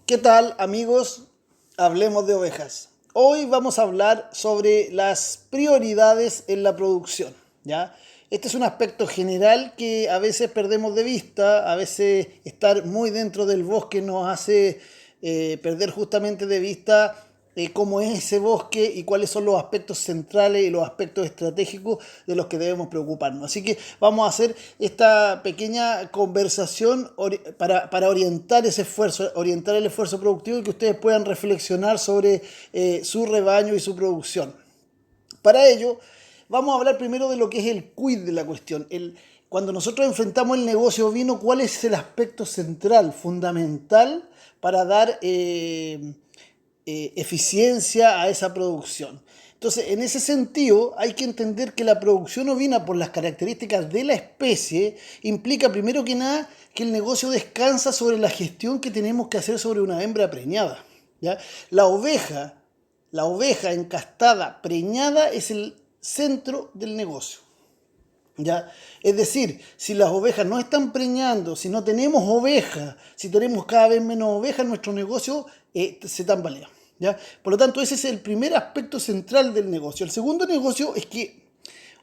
¿Qué tal, amigos? Hablemos de ovejas. Hoy vamos a hablar sobre las prioridades en la producción, ¿ya? Este es un aspecto general que a veces perdemos de vista, a veces estar muy dentro del bosque nos hace perder justamente de vista cómo es ese bosque y cuáles son los aspectos centrales y los aspectos estratégicos de los que debemos preocuparnos. Así que vamos a hacer esta pequeña conversación para orientar ese esfuerzo, orientar el esfuerzo productivo y que ustedes puedan reflexionar sobre su rebaño y su producción. Para ello, vamos a hablar primero de lo que es el quid de la cuestión. Cuando nosotros enfrentamos el negocio ovino, ¿cuál es el aspecto central, fundamental para dar eficiencia a esa producción? Entonces, en ese sentido, hay que entender que la producción ovina, por las características de la especie, implica primero que nada que el negocio descansa sobre la gestión que tenemos que hacer sobre una hembra preñada, ¿ya? La oveja, la oveja encastada, preñada, es el centro del negocio, ¿ya? Es decir, si las ovejas no están preñando, si no tenemos ovejas, si tenemos cada vez menos ovejas, nuestro negocio se tambalea, ¿ya? Por lo tanto, ese es el primer aspecto central del negocio. El segundo negocio es que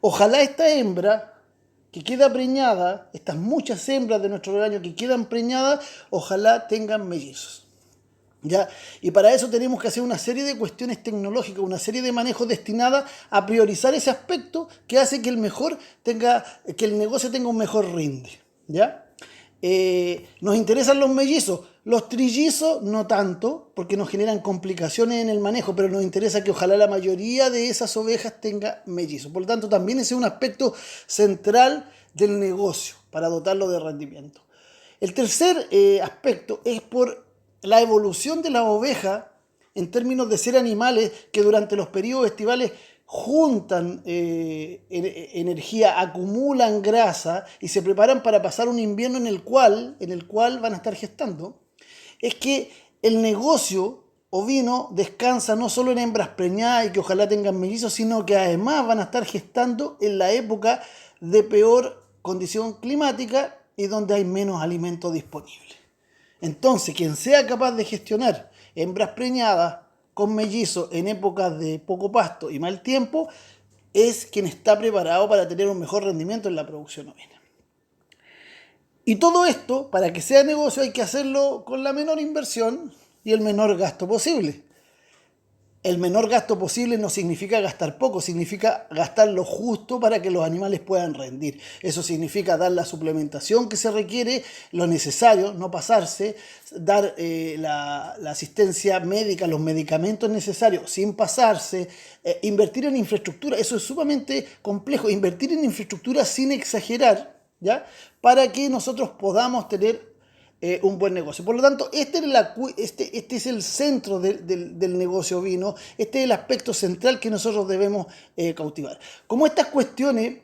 ojalá esta hembra que queda preñada, estas muchas hembras de nuestro rebaño que quedan preñadas, ojalá tengan mellizos, ¿ya? Y para eso tenemos que hacer una serie de cuestiones tecnológicas, una serie de manejos destinadas a priorizar ese aspecto que hace que que el negocio tenga un mejor rinde, ¿ya? Nos interesan los mellizos, los trillizos no tanto, porque nos generan complicaciones en el manejo, pero nos interesa que ojalá la mayoría de esas ovejas tenga mellizos. Por lo tanto, también ese es un aspecto central del negocio para dotarlo de rendimiento. El tercer aspecto es por la evolución de la oveja en términos de ser animales que durante los periodos estivales juntan energía, acumulan grasa y se preparan para pasar un invierno en el cual van a estar gestando. Es que el negocio ovino descansa no solo en hembras preñadas y que ojalá tengan mellizos, sino que además van a estar gestando en la época de peor condición climática y donde hay menos alimento disponible. Entonces, quien sea capaz de gestionar hembras preñadas con mellizos en épocas de poco pasto y mal tiempo, es quien está preparado para tener un mejor rendimiento en la producción ovina. Y todo esto, para que sea negocio, hay que hacerlo con la menor inversión y el menor gasto posible. El menor gasto posible no significa gastar poco, significa gastar lo justo para que los animales puedan rendir. Eso significa dar la suplementación que se requiere, lo necesario, no pasarse, dar la asistencia médica, los medicamentos necesarios sin pasarse, invertir en infraestructura. Eso es sumamente complejo, invertir en infraestructura sin exagerar, ¿ya? Para que nosotros podamos tener un buen negocio. Por lo tanto, este es el centro del negocio ovino, este es el aspecto central que nosotros debemos cautivar. Como estas cuestiones,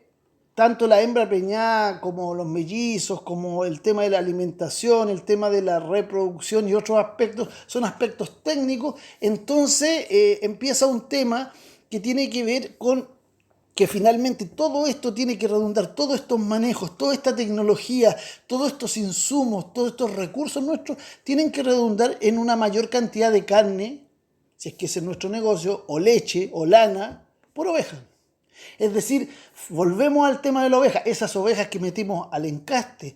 tanto la hembra preñada como los mellizos, como el tema de la alimentación, el tema de la reproducción y otros aspectos, son aspectos técnicos, entonces empieza un tema que tiene que ver con que finalmente todo esto tiene que redundar, todos estos manejos, toda esta tecnología, todos estos insumos, todos estos recursos nuestros, tienen que redundar en una mayor cantidad de carne, si es que ese es nuestro negocio, o leche, o lana, por oveja. Es decir, volvemos al tema de la oveja, esas ovejas que metimos al encaste,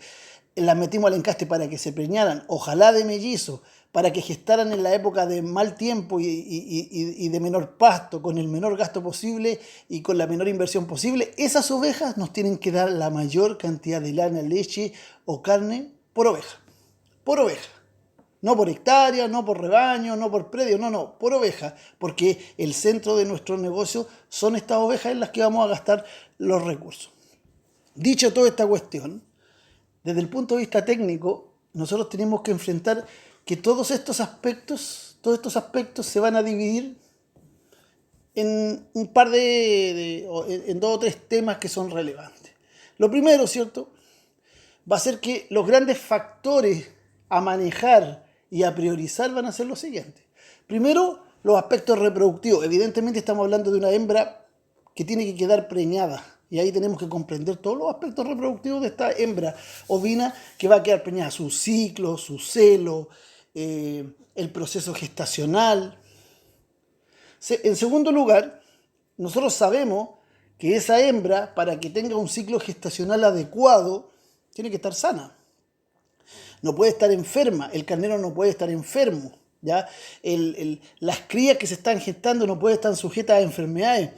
las metimos al encaste para que se preñaran, ojalá de mellizo, para que gestaran en la época de mal tiempo y de menor pasto, con el menor gasto posible y con la menor inversión posible. Esas ovejas nos tienen que dar la mayor cantidad de lana, leche o carne por oveja. Por oveja. No por hectárea, no por rebaño, no por predio, no, por oveja. Porque el centro de nuestro negocio son estas ovejas en las que vamos a gastar los recursos. Dicho toda esta cuestión, desde el punto de vista técnico, nosotros tenemos que enfrentar que todos estos aspectos se van a dividir en un par en dos o tres temas que son relevantes. Lo primero, ¿cierto?, va a ser que los grandes factores a manejar y a priorizar van a ser los siguientes. Primero, los aspectos reproductivos. Evidentemente estamos hablando de una hembra que tiene que quedar preñada. Y ahí tenemos que comprender todos los aspectos reproductivos de esta hembra ovina que va a quedar preñada. Su ciclo, su celo, el proceso gestacional. En segundo lugar, nosotros sabemos que esa hembra, para que tenga un ciclo gestacional adecuado, tiene que estar sana. No puede estar enferma, el carnero no puede estar enfermo, ¿ya? Las crías que se están gestando no pueden estar sujetas a enfermedades,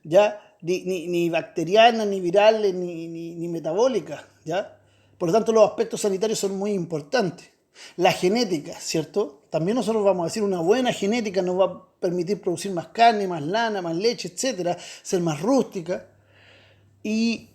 ¿ya? Ni bacterianas, ni virales, ni metabólicas, ¿ya? Por lo tanto, los aspectos sanitarios son muy importantes. La genética, ¿cierto? También nosotros vamos a decir, una buena genética nos va a permitir producir más carne, más lana, más leche, etcétera, ser más rústica. Y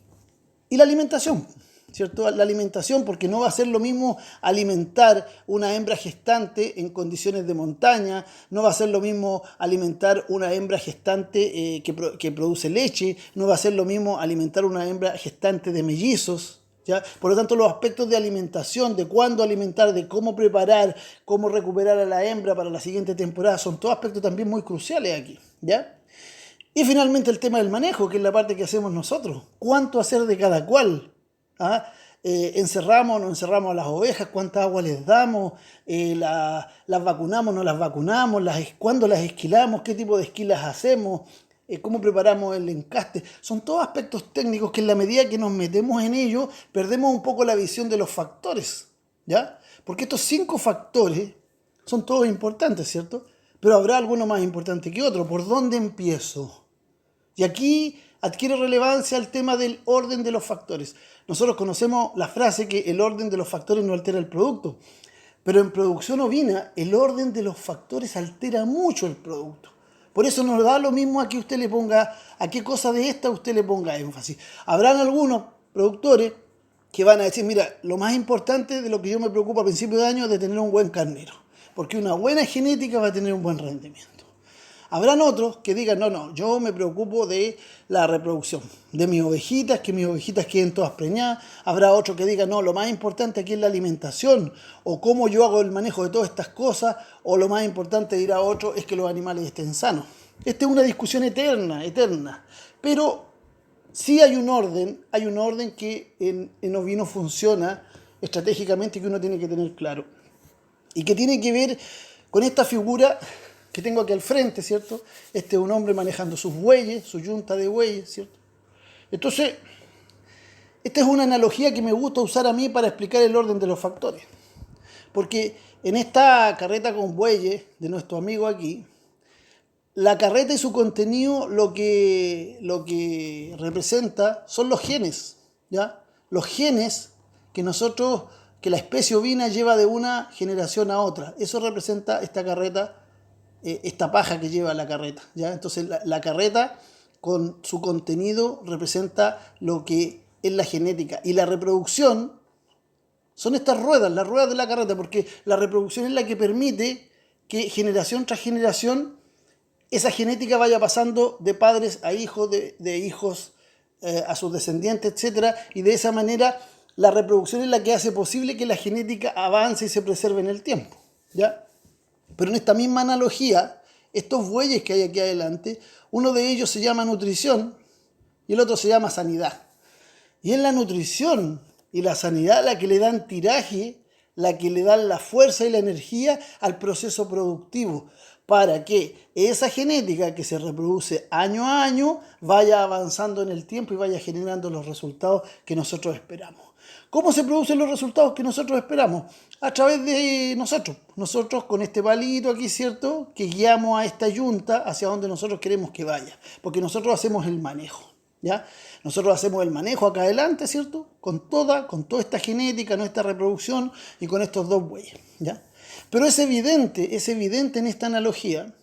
la alimentación, ¿cierto? La alimentación, porque no va a ser lo mismo alimentar una hembra gestante en condiciones de montaña, no va a ser lo mismo alimentar una hembra gestante que produce leche, no va a ser lo mismo alimentar una hembra gestante de mellizos, ¿ya? Por lo tanto, los aspectos de alimentación, de cuándo alimentar, de cómo preparar, cómo recuperar a la hembra para la siguiente temporada, son todos aspectos también muy cruciales aquí, ¿ya? Y finalmente el tema del manejo, que es la parte que hacemos nosotros. ¿Cuánto hacer de cada cual? ¿Ah? ¿Encerramos o no encerramos a las ovejas? ¿Cuánta agua les damos? ¿Las vacunamos o no las vacunamos? ¿Cuándo las esquilamos? ¿Qué tipo de esquilas hacemos? ¿Cómo preparamos el encaste? Son todos aspectos técnicos que en la medida que nos metemos en ello, perdemos un poco la visión de los factores, ¿ya? Porque estos 5 factores son todos importantes, ¿cierto? Pero habrá alguno más importante que otro. ¿Por dónde empiezo? Y aquí adquiere relevancia el tema del orden de los factores. Nosotros conocemos la frase que el orden de los factores no altera el producto, pero en producción ovina el orden de los factores altera mucho el producto. Por eso nos da lo mismo a que usted le ponga, a qué cosa de esta usted le ponga énfasis. Habrán algunos productores que van a decir, mira, lo más importante de lo que yo me preocupo a principio de año es de tener un buen carnero, porque una buena genética va a tener un buen rendimiento. Habrán otros que digan, no, yo me preocupo de la reproducción, de mis ovejitas, que mis ovejitas queden todas preñadas. Habrá otros que digan, no, lo más importante aquí es la alimentación, o cómo yo hago el manejo de todas estas cosas, o lo más importante, dirá otro, es que los animales estén sanos. Esta es una discusión eterna, pero sí hay un orden que en ovino funciona estratégicamente y que uno tiene que tener claro. Y que tiene que ver con esta figura que tengo aquí al frente, ¿cierto? Este es un hombre manejando sus bueyes, su yunta de bueyes, ¿cierto? Entonces, esta es una analogía que me gusta usar a mí para explicar el orden de los factores. Porque en esta carreta con bueyes de nuestro amigo aquí, la carreta y su contenido lo que representa son los genes, ¿ya? Los genes que la especie ovina lleva de una generación a otra. Eso representa esta carreta, esta paja que lleva la carreta, ¿ya? Entonces la carreta con su contenido representa lo que es la genética. Y la reproducción son estas ruedas, las ruedas de la carreta, porque la reproducción es la que permite que generación tras generación esa genética vaya pasando de padres a hijos, de hijos a sus descendientes, etc. Y de esa manera la reproducción es la que hace posible que la genética avance y se preserve en el tiempo, ¿ya? Pero en esta misma analogía, estos bueyes que hay aquí adelante, uno de ellos se llama nutrición y el otro se llama sanidad. Y es la nutrición y la sanidad la que le dan tiraje, la que le dan la fuerza y la energía al proceso productivo, para que esa genética que se reproduce año a año vaya avanzando en el tiempo y vaya generando los resultados que nosotros esperamos. ¿Cómo se producen los resultados que nosotros esperamos? A través de nosotros con este palito aquí, ¿cierto? Que guiamos a esta yunta hacia donde nosotros queremos que vaya, porque nosotros hacemos el manejo, ¿ya? Nosotros hacemos el manejo acá adelante, ¿cierto? Con toda esta genética, nuestra reproducción y con estos dos bueyes, ¿ya? Pero es evidente en esta analogía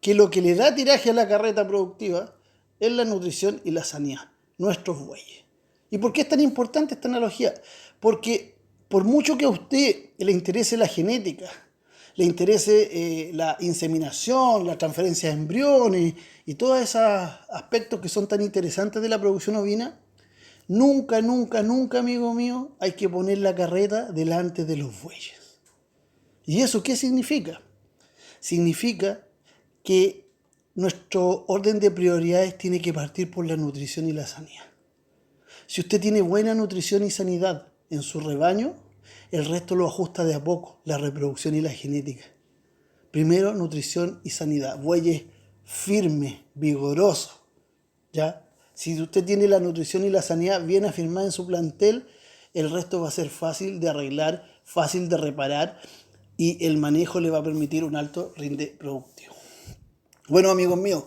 que lo que le da tiraje a la carreta productiva es la nutrición y la sanidad, nuestros bueyes. ¿Y por qué es tan importante esta analogía? Porque por mucho que a usted le interese la genética, le interese la inseminación, la transferencia de embriones y todos esos aspectos que son tan interesantes de la producción ovina, nunca, amigo mío, hay que poner la carreta delante de los bueyes. ¿Y eso qué significa? Significa que nuestro orden de prioridades tiene que partir por la nutrición y la sanidad. Si usted tiene buena nutrición y sanidad en su rebaño, El resto lo ajusta de a poco, la reproducción y la genética. Primero, nutrición y sanidad. Bueyes firmes, vigorosos, ¿ya? Si usted tiene la nutrición y la sanidad bien afirmada en su plantel, el resto va a ser fácil de arreglar, fácil de reparar y el manejo le va a permitir un alto rinde productivo. Bueno, amigos míos,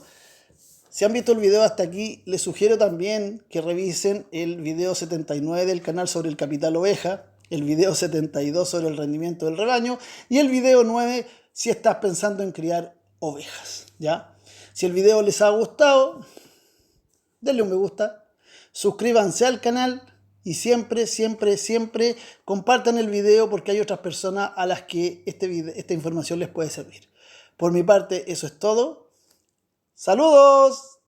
si han visto el video hasta aquí, les sugiero también que revisen el video 79 del canal sobre el capital oveja, el video 72 sobre el rendimiento del rebaño y el video 9 si estás pensando en criar ovejas, ¿ya? Si el video les ha gustado, denle un me gusta, suscríbanse al canal y siempre compartan el video porque hay otras personas a las que esta información les puede servir. Por mi parte, eso es todo. ¡Saludos!